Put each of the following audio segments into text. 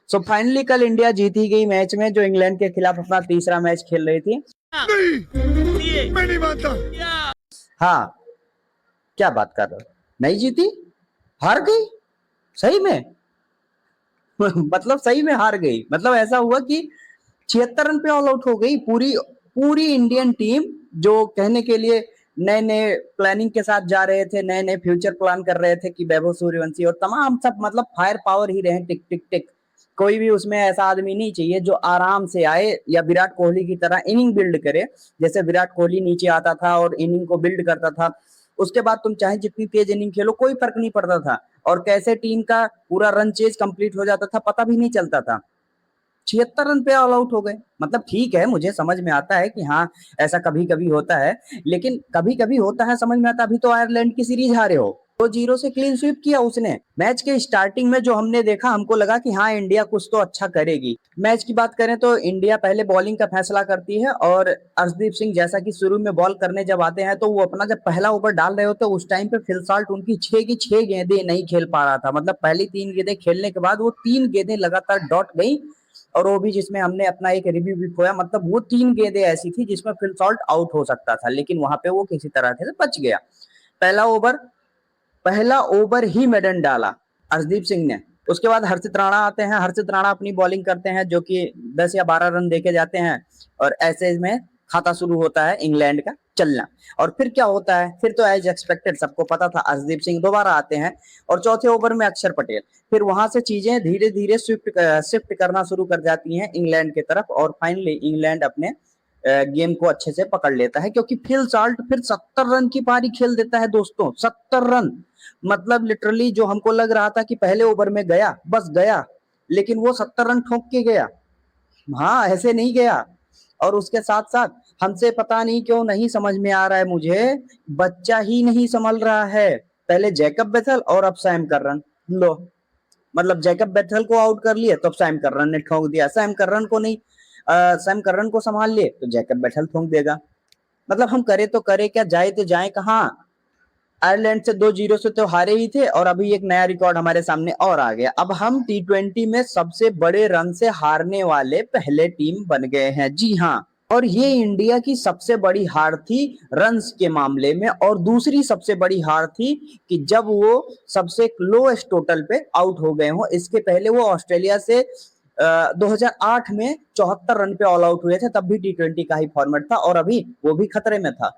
So finally कल India जीत ही गई match में, जो इंग्लैंड के खिलाफ अपना तीसरा मैच खेल रही थी। नहीं, मैं नहीं मानता। हाँ, क्या बात कर रहे हो? नहीं जीती, हार गई सही में। मतलब सही में हार गई। मतलब ऐसा हुआ कि 76 रन पे ऑल आउट हो गई पूरी पूरी इंडियन टीम, जो कहने के लिए नए नए प्लानिंग के साथ जा रहे थे, नए नए फ्यूचर प्लान कर रहे थे कि वैभव सूर्यवंशी और तमाम सब मतलब फायर पावर ही रहे, टिक टिक टिक। कोई भी उसमें ऐसा आदमी नहीं चाहिए जो आराम से आए या विराट कोहली की तरह इनिंग बिल्ड करे। जैसे विराट कोहली नीचे आता था और इनिंग को बिल्ड करता था, उसके बाद तुम चाहे जितनी तेज इनिंग खेलो कोई फर्क नहीं पड़ता था, और कैसे टीम का पूरा रन चेज कंप्लीट हो जाता था पता भी नहीं चलता था। 76 रन पे ऑल आउट हो गए। मतलब ठीक है, मुझे समझ में आता है कि हाँ ऐसा कभी कभी होता है, लेकिन कभी कभी होता है, समझ में आता। अभी तो आयरलैंड की सीरीज हारे हो, 2-0 से क्लीन स्वीप किया उसने। मैच के स्टार्टिंग में जो हमने देखा, हमको लगा कि हाँ इंडिया कुछ तो अच्छा करेगी। मैच की बात करें तो इंडिया पहले बॉलिंग का फैसला करती है, और अर्शदीप सिंह जैसा कि शुरू में बॉल करने जब आते हैं तो वो अपना जब पहला ओवर डाल रहे होते उस टाइम पे फिल साल्ट उनकी 6 की 6 गेंदें नहीं खेल पा रहा था। मतलब पहली 3 गेंदें खेलने के बाद वो 3 गेंदें लगातार डॉट गई, और वो भी जिसमें हमने अपना एक रिव्यू भी खोया। मतलब वो 3 गेंदें ऐसी थी जिसमें फिल सॉल्ट आउट हो सकता था, लेकिन वहां पे वो किसी तरह से बच गया। पहला ओवर पहला ओवर ही मेडन डाला अर्शदीप सिंह ने। उसके बाद हर्षित राणा आते हैं, हर्षित राणा अपनी बॉलिंग करते हैं जो कि 10 या 12 रन देके जाते हैं, और ऐसे में खाता शुरू होता है इंग्लैंड का चलना। और फिर क्या होता है, फिर तो एज एक्सपेक्टेड सबको पता था, अर्शदीप सिंह दोबारा आते हैं और चौथे ओवर में अक्षर पटेल। फिर वहां से चीजें धीरे धीरे शिफ्ट करना शुरू कर जाती हैं इंग्लैंड की तरफ, और फाइनली इंग्लैंड अपने गेम को अच्छे से पकड़ लेता है, क्योंकि फिल साल्ट फिर 70 रन की पारी खेल देता है दोस्तों। 70 रन, मतलब लिटरली जो हमको लग रहा था कि पहले ओवर में गया बस गया, लेकिन वो 70 रन ठोक के गया। हाँ, ऐसे नहीं गया। और उसके साथ साथ हमसे पता नहीं क्यों नहीं समझ में आ रहा है मुझे, बच्चा ही नहीं संभल रहा है। पहले जैकब बेथल और अब सैम कररन। लो, मतलब जैकब बेथल को आउट कर लिए तो अब सैम कररन ने ठोक दिया। सैम कररन को नहीं, सैम कररन को संभाल लिए तो जैकब बेथल ठोक देगा। मतलब हम करे तो करे क्या, जाए तो जाए कहाँ। आयरलैंड से 2-0 से तो हारे ही थे, और अभी एक नया रिकॉर्ड हमारे सामने और आ गया। अब हम T20 में सबसे बड़े रन से हारने वाले पहले टीम बन गए हैं। जी हाँ, और ये इंडिया की सबसे बड़ी हार थी रन्स के मामले में, और दूसरी सबसे बड़ी हार थी कि जब वो सबसे लोएस्ट टोटल पे आउट हो गए हो। इसके पहले वो ऑस्ट्रेलिया से 2008 में 74 रन पे ऑल आउट हुए थे, तब भी T20 का ही फॉर्मेट था, और अभी वो भी खतरे में था।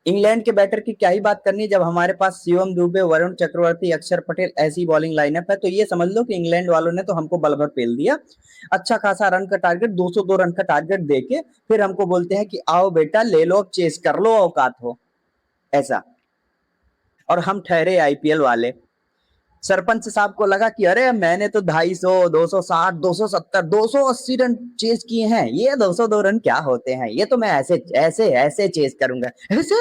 इंग्लैंड के बैटर की क्या ही बात करनी, जब हमारे पास शिवम दुबे, वरुण चक्रवर्ती, अक्षर पटेल ऐसी बॉलिंग लाइनअप है, तो ये समझ लो कि इंग्लैंड वालों ने तो हमको बल भर पेल दिया। अच्छा खासा रन का टारगेट, 202 रन का टारगेट देके फिर हमको बोलते हैं कि आओ बेटा ले लो, चेस कर लो, औकात हो ऐसा। और हम ठहरे आईपीएल वाले। सरपंच साहब को लगा कि अरे मैंने तो 250, 260, 270, 280 रन चेस किए हैं, ये 202 रन क्या होते हैं, ये तो मैं ऐसे ऐसे ऐसे चेस करूंगा। ऐसे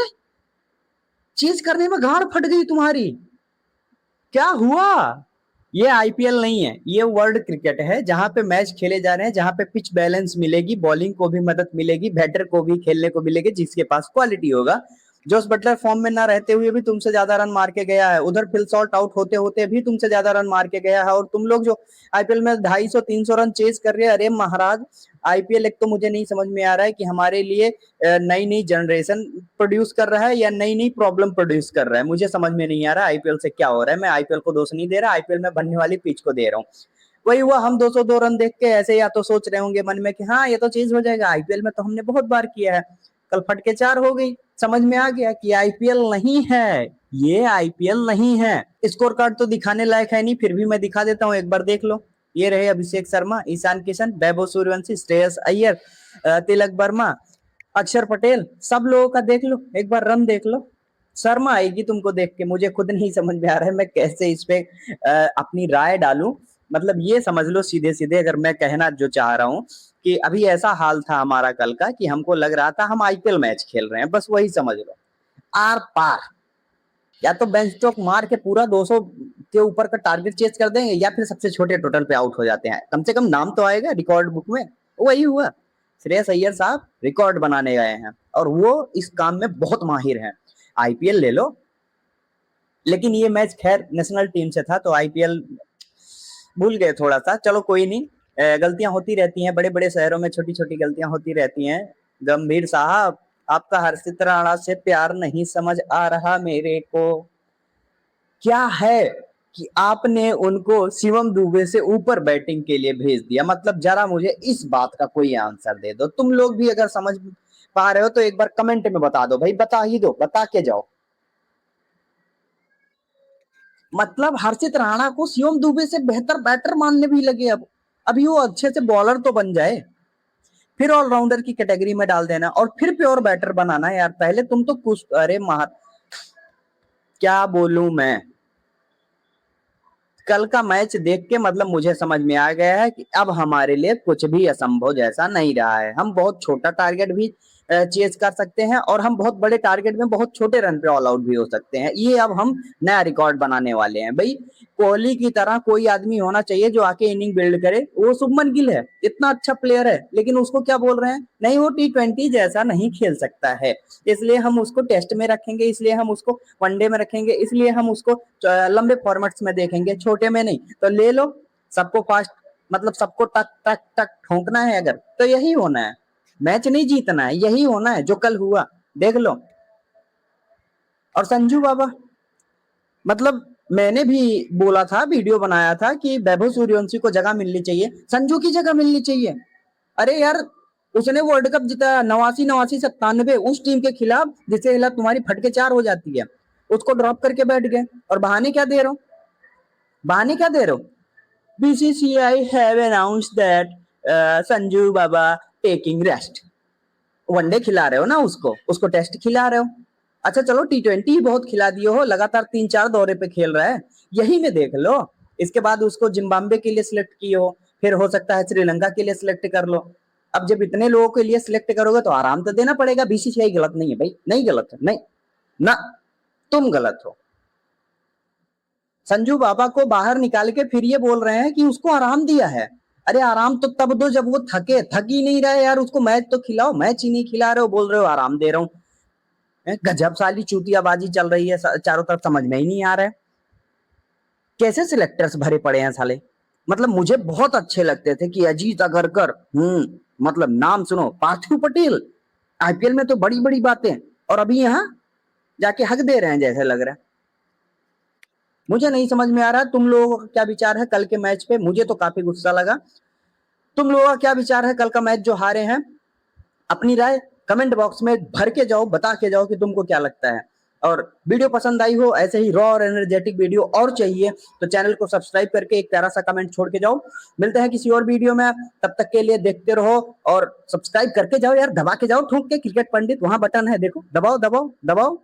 चेज करने में गांड फट गई तुम्हारी, क्या हुआ? ये आईपीएल नहीं है, ये वर्ल्ड क्रिकेट है, जहां पे मैच खेले जा रहे हैं, जहां पे पिच बैलेंस मिलेगी, बॉलिंग को भी मदद मिलेगी, बैटर को भी खेलने को मिलेगी जिसके पास क्वालिटी होगा। जोस बटलर फॉर्म में ना रहते हुए भी तुमसे ज्यादा रन मार के गया है, उधर फिल सॉल्ट आउट होते होते भी तुमसे ज्यादा रन मार के गया है, और तुम लोग जो आईपीएल में 250-300 रन चेज कर रहे हैं। अरे महाराज, आईपीएल एक तो मुझे नहीं समझ में आ रहा है कि हमारे लिए नई नई जनरेशन प्रोड्यूस कर रहा है या नई नई प्रॉब्लम प्रोड्यूस कर रहा है। मुझे समझ में नहीं आ रहा आईपीएल से क्या हो रहा है। मैं आईपीएल को दोष नहीं दे रहा, आईपीएल में बनने वाली पिच को दे रहा हूँ। वही हुआ, हम 202 रन देख के ऐसे या तो सोच रहे होंगे मन में कि हाँ ये तो चीज हो जाएगा, आईपीएल में तो हमने बहुत बार किया है। कल फट के 4 हो गई, समझ में आ गया कि आईपीएल नहीं है, ये आईपीएल नहीं है। स्कोर कार्ड तो दिखाने लायक है नहीं, फिर भी मैं दिखा देता हूँ, एक बार देख लो। ये रहे अभिषेक शर्मा, ईशान किशन, वैभव सूर्यवंशी, श्रेयस अय्यर, तिलक वर्मा, अक्षर पटेल, सब लोगों का देख लो, एक बार रन देख लो। शर्मा आएगी तुमको देख के, मुझे खुद नहीं समझ में आ रहा है मैं कैसे इस पे अपनी राय डालूं। मतलब ये समझ लो सीधे सीधे, अगर मैं कहना जो चाह रहा हूँ कि अभी ऐसा हाल था हमारा कल का कि हमको लग रहा था हम आईपीएल मैच खेल रहे हैं, बस वही समझ लो। आर पार, या तो बेंच स्ट्रोक मार के पूरा 200 के ऊपर का टारगेट चेज कर देंगे, या फिर सबसे छोटे टोटल पे आउट हो जाते हैं, कम से कम नाम तो आएगा रिकॉर्ड बुक में। वही हुआ, श्रेयस अय्यर साहब रिकॉर्ड बनाने गए हैं, और वो इस काम में बहुत माहिर हैं। आईपीएल ले लो, लेकिन ये मैच खैर नेशनल टीम से था तो आईपीएल भूल गए थोड़ा सा, चलो कोई नहीं, गलतियां होती रहती हैं, बड़े बड़े शहरों में छोटी छोटी गलतियां होती रहती हैं। गंभीर साहब, आपका हर्षित राणा से प्यार नहीं समझ आ रहा मेरे को। क्या है कि आपने उनको शिवम दुबे से ऊपर बैटिंग के लिए भेज दिया, मतलब जरा मुझे इस बात का कोई आंसर दे दो। तुम लोग भी अगर समझ पा रहे हो तो एक बार कमेंट में बता दो भाई, बता ही दो, बता के जाओ। मतलब हर्षित राणा को शिवम दुबे से बेहतर बैटर मानने भी लगे अब। अभी वो अच्छे से बॉलर तो बन जाए, फिर ऑलराउंडर की कैटेगरी में डाल देना और फिर प्योर बैटर बनाना यार। पहले तुम तो कुछ, अरे क्या बोलूं मैं। कल का मैच देख के मतलब मुझे समझ में आ गया है कि अब हमारे लिए कुछ भी असंभव जैसा नहीं रहा है। हम बहुत छोटा टारगेट भी चेज कर सकते हैं और हम बहुत बड़े टारगेट में बहुत छोटे रन पे ऑल आउट भी हो सकते हैं। ये अब हम नया रिकॉर्ड बनाने वाले हैं भाई। कोहली की तरह कोई आदमी होना चाहिए जो आके इनिंग बिल्ड करे। वो शुभमन गिल है, इतना अच्छा प्लेयर है, लेकिन उसको क्या बोल रहे हैं, नहीं वो T20 जैसा नहीं खेल सकता है, इसलिए हम उसको टेस्ट में रखेंगे, इसलिए हम उसको वनडे में रखेंगे, इसलिए हम उसको लंबे फॉर्मेट्स में देखेंगे, छोटे में नहीं। तो ले लो, सबको फास्ट, मतलब सबको टक टक टक ठोकना है अगर, तो यही होना है। मैच नहीं जीतना है, यही होना है जो कल हुआ, देख लो। और संजू बाबा, मतलब मैंने भी बोला था, वीडियो बनाया था कि वैभव सूर्यवंशी को जगह मिलनी चाहिए, संजू की जगह मिलनी चाहिए। अरे यार, उसने वर्ल्ड कप जीता 89 89 97 उस टीम के खिलाफ जिसके खिलाफ तुम्हारी फटके चार हो जाती है, उसको ड्रॉप करके बैठ गए। और बहाने क्या दे रहे हो, बहाने क्या दे रहे हो, BCCI have announced that Sanju Baba taking rest. One day खिला रहे हो ना उसको, उसको टेस्ट खिला रहे हो। अच्छा चलो T20 बहुत खिला दिए हो, लगातार 3 4 दौरे पे खेल रहा है, यही में देख लो। इसके बाद उसको जिम्बाब्वे के लिए सिलेक्ट किए हो, फिर हो सकता है श्रीलंका के लिए सिलेक्ट कर लो। अब जब इतने लोगों के लिए सिलेक्ट करोगे तो आराम तो देना पड़ेगा। बीसीसीआई गलत नहीं है भाई, नहीं गलत है, नहीं ना, तुम गलत हो। संजू बाबा को बाहर निकाल के फिर ये बोल रहे हैं कि उसको आराम दिया है। अरे आराम तो तब दो जब वो थके, थक ही नहीं रहे यार, उसको मैच तो खिलाओ, मैच ही नहीं खिला रहे हो, बोल रहे हो आराम दे रहा हूँ। गजब साली चूतियाबाजी चल रही है चारों तरफ, समझ में ही नहीं आ रहा है कैसे सिलेक्टर्स भरे पड़े हैं साले। मतलब मुझे बहुत अच्छे लगते थे कि अजीत अगरकर, मतलब नाम सुनो, पार्थिव पटेल, आईपीएल में तो बड़ी बड़ी बातें, और अभी यहाँ जाके हक दे रहे हैं जैसे लग रहा है। मुझे नहीं समझ में आ रहा तुम लोगों का क्या विचार है कल के मैच पे। मुझे तो काफी गुस्सा लगा। तुम लोगों का क्या विचार है कल का मैच जो हारे हैं, अपनी राय कमेंट बॉक्स में भर के जाओ, बता के जाओ कि तुमको क्या लगता है। और वीडियो पसंद आई हो, ऐसे ही रॉ और एनर्जेटिक वीडियो और चाहिए तो चैनल को सब्सक्राइब करके एक प्यारा सा कमेंट छोड़ के जाओ। मिलते हैं किसी और वीडियो में, तब तक के लिए देखते रहो और सब्सक्राइब करके जाओ यार, दबा के जाओ ठोक के। क्रिकेट पंडित वहां बटन है देखो, दबाओ दबाओ दबाओ।